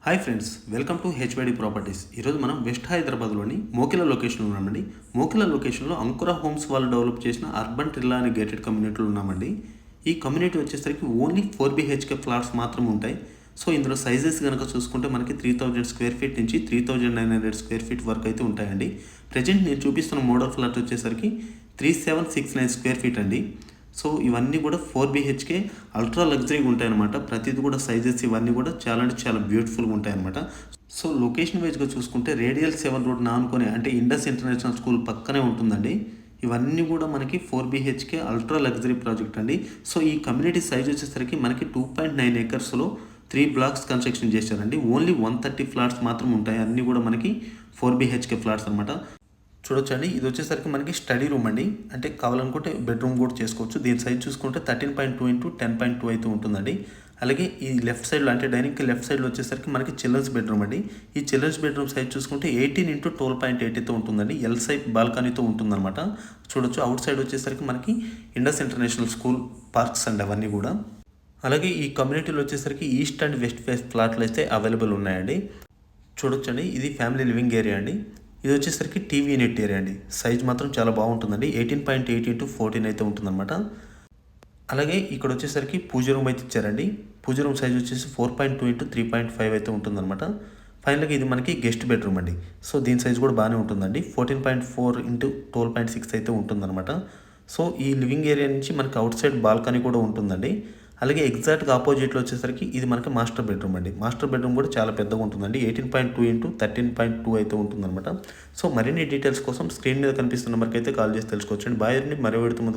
Hi friends, welcome to HYD Properties. ఈరోజు మనం west హైదరాబాద్లోని మోకిలా లొకేషన్లో ఉన్నామండి. మోకిలా లొకేషన్లో అంకుర హోమ్స్ వాళ్ళు డెవలప్ చేసిన అర్బన్ ట్రిల్లా అనే గేటెడ్ కమ్యూనిటీలో ఉన్నామండి. ఈ కమ్యూనిటీ వచ్చేసరికి ఓన్లీ 4 BHK ఫ్లాట్స్ మాత్రం ఉంటాయి. సో ఇందులో సైజెస్ కనుక చూసుకుంటే మనకి 3000 స్క్వేర్ ఫీట్ నుంచి 3900 స్క్వేర్ ఫీట్ వరకు అయితే ఉంటాయండి. ప్రజెంట్ నేను చూపిస్తున్న మోడల్ ఫ్లాట్ వచ్చేసరికి 3769 స్క్వేర్ ఫీట్ అండి. సో ఇవన్నీ కూడా 4 BHK అల్ట్రా లగ్జరీగా ఉంటాయన్నమాట. ప్రతిది కూడా సైజెస్ ఇవన్నీ కూడా చాలా అంటే చాలా బ్యూటిఫుల్గా ఉంటాయన్నమాట. సో లొకేషన్ వైజ్గా చూసుకుంటే రేడియల్ 7 రోడ్ నానుకొని అంటే ఇండస్ ఇంటర్నేషనల్ స్కూల్ పక్కనే ఉంటుందండి. ఇవన్నీ కూడా మనకి 4 BHK అల్ట్రా లగ్జరీ ప్రాజెక్ట్ అండి. సో ఈ కమ్యూనిటీ సైజ్ వచ్చేసరికి మనకి 2.9 acresలో 3 బ్లాక్స్ కన్స్ట్రక్షన్ చేశారండి. ఓన్లీ 130 ఫ్లాట్స్ మాత్రం ఉంటాయి. అన్నీ కూడా మనకి 4 BHK ఫ్లాట్స్ అనమాట. చూడొచ్చండి, ఇది వచ్చేసరికి మనకి స్టడీ రూమ్ అండి. అంటే కావాలనుకుంటే బెడ్రూమ్ కూడా చేసుకోవచ్చు. దీని సైజ్ చూసుకుంటే 13.2 x 10.2 అయితే ఉంటుందండి. అలాగే ఈ లెఫ్ట్ సైడ్లో అంటే డైనింగ్కి లెఫ్ట్ సైడ్లో వచ్చేసరికి మనకి చిల్డ్రన్స్ బెడ్రూమ్ అండి. ఈ చిల్డ్రన్స్ బెడ్రూమ్ సైజ్ చూసుకుంటే 18 x 12.8 అయితే ఉంటుందండి. ఎల్ సైజ్ బాల్కనీతో ఉంటుందన్నమాట. చూడొచ్చు, అవుట్ సైడ్ వచ్చేసరికి మనకి ఇండస్ ఇంటర్నేషనల్ స్కూల్ పార్క్స్ అండి అవన్నీ కూడా. అలాగే ఈ కమ్యూనిటీలో వచ్చేసరికి ఈస్ట్ అండ్ వెస్ట్ ఫేస్ ఫ్లాట్లు అయితే అవైలబుల్ ఉన్నాయండి. చూడొచ్చండి, ఇది ఫ్యామిలీ లివింగ్ ఏరియా అండి. ఇది వచ్చేసరికి టీవీ యూనిట్ ఏరియా అండి. సైజ్ మాత్రం చాలా బాగుంటుందండి. 18.8 x 14 అయితే ఉంటుందన్నమాట. అలాగే ఇక్కడ వచ్చేసరికి పూజ రూమ్ అయితే ఇచ్చారండి. పూజ రూమ్ సైజ్ వచ్చేసి 4.2 x 3.5 అయితే ఉంటుందన్నమాట. ఫైనల్గా ఇది మనకి గెస్ట్ బెడ్రూమ్ అండి. సో దీని సైజ్ కూడా బాగానే ఉంటుందండి. 14.4 x 12.6 అయితే ఉంటుందన్నమాట. సో ఈ లివింగ్ ఏరియా నుంచి మనకి అవుట్ సైడ్ బాల్కనీ కూడా ఉంటుందండి. అలాగే ఎగ్జాక్ట్గా ఆపోజిట్లో వచ్చేసరికి ఇది మనకి మాస్టర్ బెడ్రూమ్ అండి. మాస్టర్ బెడ్రూమ్ కూడా చాలా పెద్దగా ఉంటుందండి. 18.2 x 13.2 అయితే ఉంటుందన్నమాట. సో మరిన్ని డీటెయిల్స్ కోసం స్క్రీన్ మీద కనిపిస్తున్న నెంబర్కి అయితే కాల్ చేసి తెలుసుకోవచ్చండి. బాయ్ అండి, మరో వీడితో ముందుకు